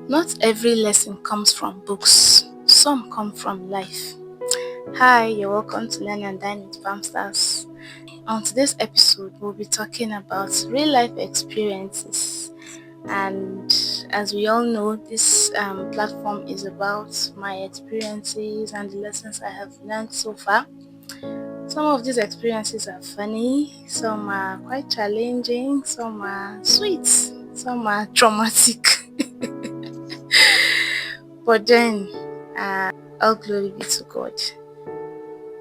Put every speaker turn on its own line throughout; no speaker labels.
Not every lesson comes from books, some come from life. Hi, you're welcome to Learn and Dine with Bamsters. On today's episode, we'll be talking about real life experiences. And as we all know, this platform is about my experiences and the lessons I have learned so far. Some of these experiences are funny, some are quite challenging, some are sweet, some are traumatic. But then, all glory be to God.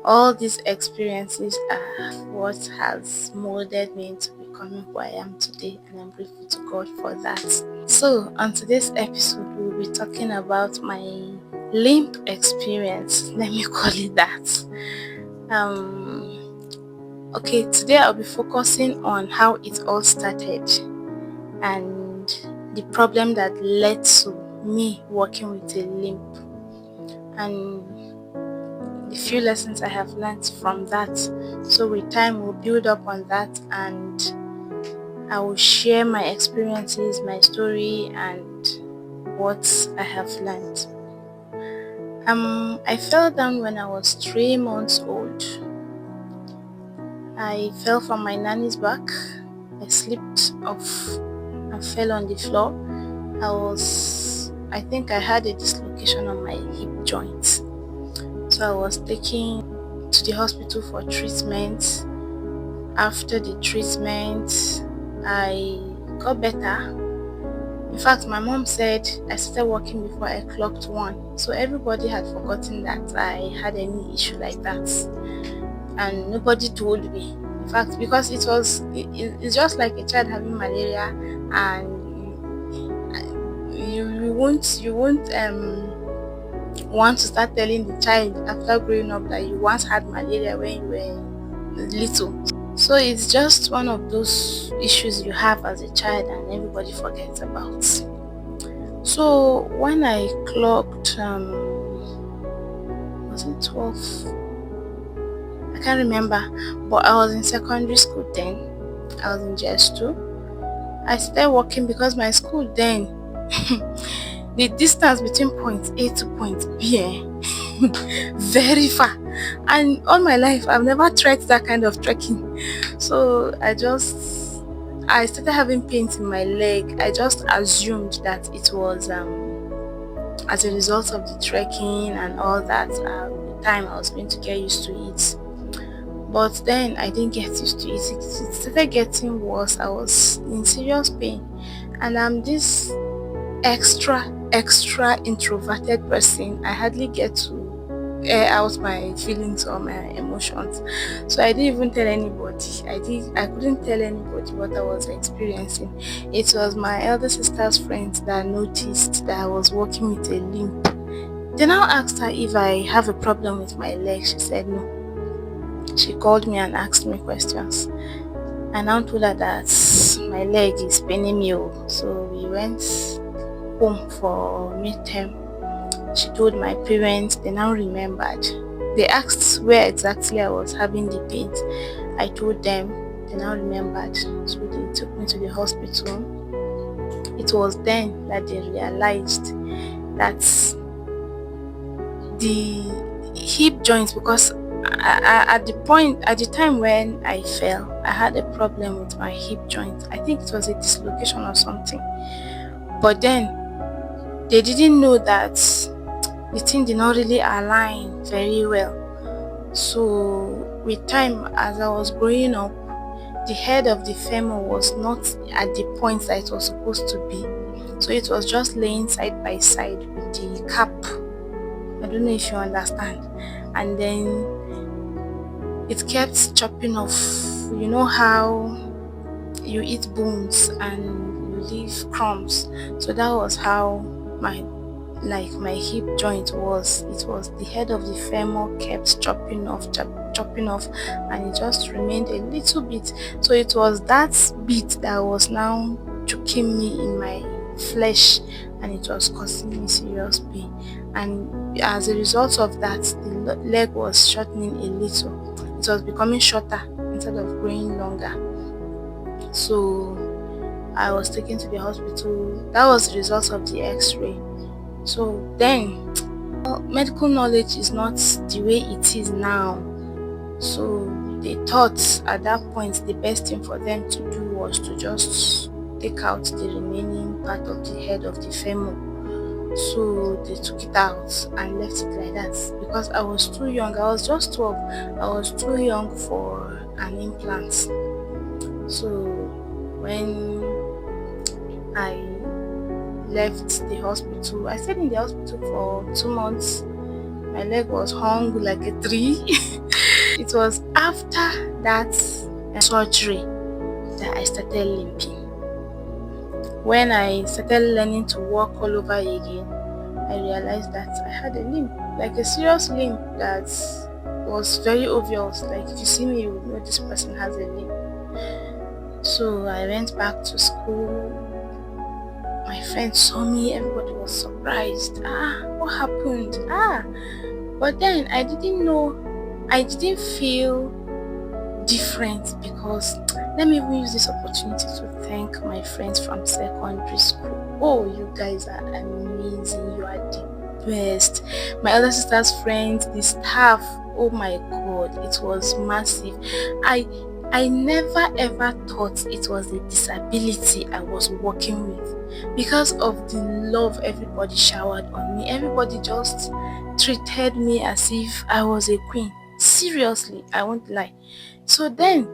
All these experiences are what has molded me into becoming who I am today, and I'm grateful to God for that. So, on today's episode, we'll be talking about my LIMP experience. Let me call it that. Okay, today I'll be focusing on how it all started and the problem that led to me working with a LIMP, and the few lessons I have learned from that. So with time we'll build up on that, and I will share my experiences, my story, and what I have learned. I fell down when I was 3 months old. I fell from my nanny's back. I slipped off and fell on the floor. I think I had a dislocation on my hip joint. So I was taken to the hospital for treatment. After the treatment, I got better. In fact, my mom said I started walking before I clocked 1. So everybody had forgotten that I had any issue like that. And nobody told me. In fact, because it's just like a child having malaria, and you won't want to start telling the child after growing up that you once had malaria when you were little. So it's just one of those issues you have as a child and everybody forgets about. So when I clocked was it 12? I can't remember, but I was in secondary school then. I was in JS2. I started walking because my school then the distance between point A to point B very far, and all my life I've never tried that kind of trekking. So I started having pains in my leg. I just assumed that it was as a result of the trekking and all that. With time I was going to get used to it, but then I didn't get used to it. It started getting worse. I was in serious pain, and I'm this extra introverted person. I hardly get to air out my feelings or my emotions, so I didn't even tell anybody. I couldn't tell anybody what I was experiencing. It was my elder sister's friends that noticed that I was walking with a limp. They now asked her if I have a problem with my leg. She said no. She called me and asked me questions. I now told her that my leg is paining me. So we went home for midterm. She told my parents. They now remembered. They asked where exactly I was having the pains. I told them. They now remembered. So they took me to the hospital. It was then that they realized that the hip joints, because at the time when I fell, I had a problem with my hip joint. I think it was a dislocation or something. But then they didn't know that the thing did not really align very well. So with time, as I was growing up, the head of the femur was not at the point that it was supposed to be. So it was just laying side by side with the cap. I don't know if you understand. And then it kept chopping off. You know how you eat bones and you leave crumbs? So that was how my hip joint was. It was the head of the femur kept chopping off, and it just remained a little bit. So it was that bit that was now choking me in my flesh, and it was causing me serious pain. And as a result of that, the leg was shortening a little. It was becoming shorter instead of growing longer. So I was taken to the hospital. That was the result of the x-ray. So then, medical knowledge is not the way it is now. So they thought at that point the best thing for them to do was to just take out the remaining part of the head of the femur. So they took it out and left it like that because I was too young. I was just 12. I was too young for an implant. So when I left the hospital, I stayed in the hospital for 2 months. My leg was hung like a tree. It was after that surgery that I started limping. When I started learning to walk all over again, I realized that I had a limp, like a serious limp that was very obvious. Like if you see me, you would know this person has a limp. So I went back to school. My friends saw me, everybody was surprised. What happened? But then I didn't feel different because let me even use this opportunity to thank my friends from secondary school. Oh, you guys are amazing. You are the best. My other sister's friends, the staff, oh my god, it was massive. I never ever thought it was a disability I was working with because of the love everybody showered on me. Everybody just treated me as if I was a queen. Seriously, I won't lie. So then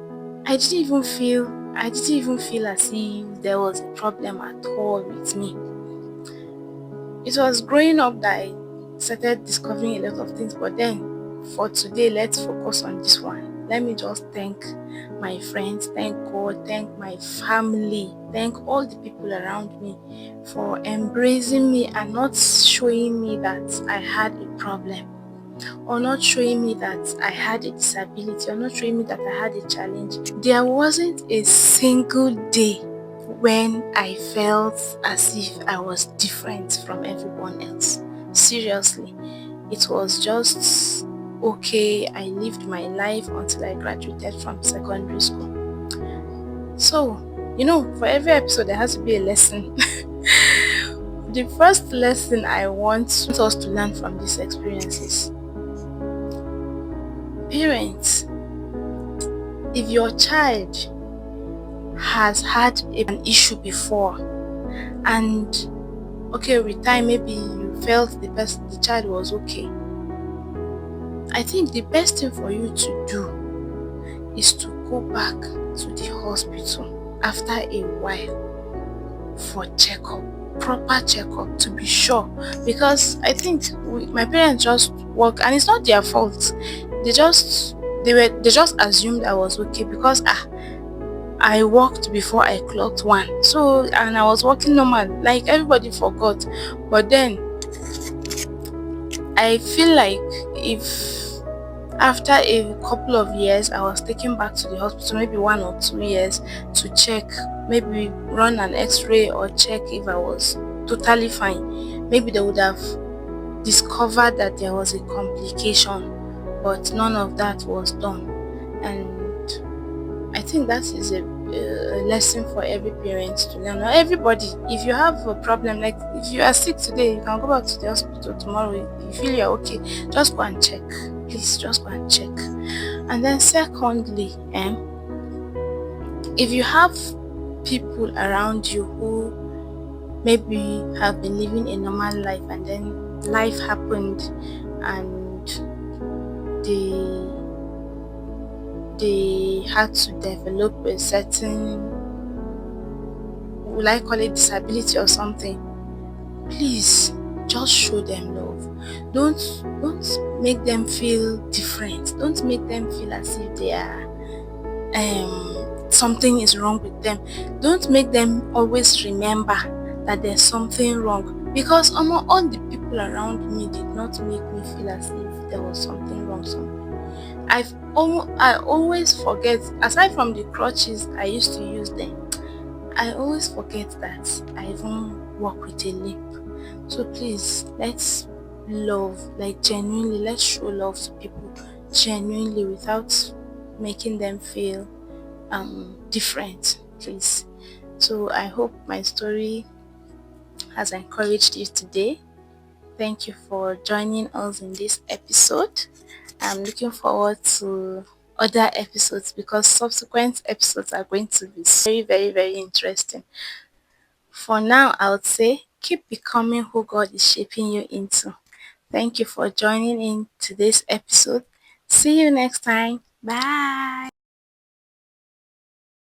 I didn't even feel as if there was a problem at all with me. It was growing up that I started discovering a lot of things, but then for today, let's focus on this one. Let me just thank my friends, thank God, thank my family, thank all the people around me for embracing me and not showing me that I had a problem, or not showing me that I had a disability, or not showing me that I had a challenge. There wasn't a single day when I felt as if I was different from everyone else. Seriously, it was just okay. I lived my life until I graduated from secondary school. So, for every episode there has to be a lesson. The first lesson I want us to learn from these experiences: parents, if your child has had an issue before and with time maybe you felt the child was okay, I think the best thing for you to do is to go back to the hospital after a while for proper checkup, to be sure, because I think my parents just work and it's not their fault. They just assumed I was okay because I worked before I clocked 1. So, and I was working normal, like everybody forgot. But then I feel like if after a couple of years I was taken back to the hospital, maybe 1 or 2 years, to check, maybe run an x-ray or check if I was totally fine, maybe they would have discovered that there was a complication, but none of that was done. And I think that is a lesson for every parent to learn. Or everybody, if you have a problem, like if you are sick today, you can go back to the hospital tomorrow. You feel you're okay, just go and check. Please, just go and check. And then secondly, if you have people around you who maybe have been living a normal life and then life happened and they had to develop a certain, will I call it disability or something, please just show them love. Don't make them feel different. Don't make them feel as if they are something is wrong with them. Don't make them always remember that there's something wrong, because all the people around me did not make me feel as if there was something wrong somewhere. I always forget, aside from the crutches I used to use then, I always forget that I even walk with a limp. So please, let's love, like genuinely, let's show love to people genuinely without making them feel different, please. So I hope my story has encouraged you today. Thank you for joining us in this episode. I'm looking forward to other episodes because subsequent episodes are going to be very, very, very interesting. For now, I would say keep becoming who God is shaping you into. Thank you for joining in today's episode. See you next time. Bye.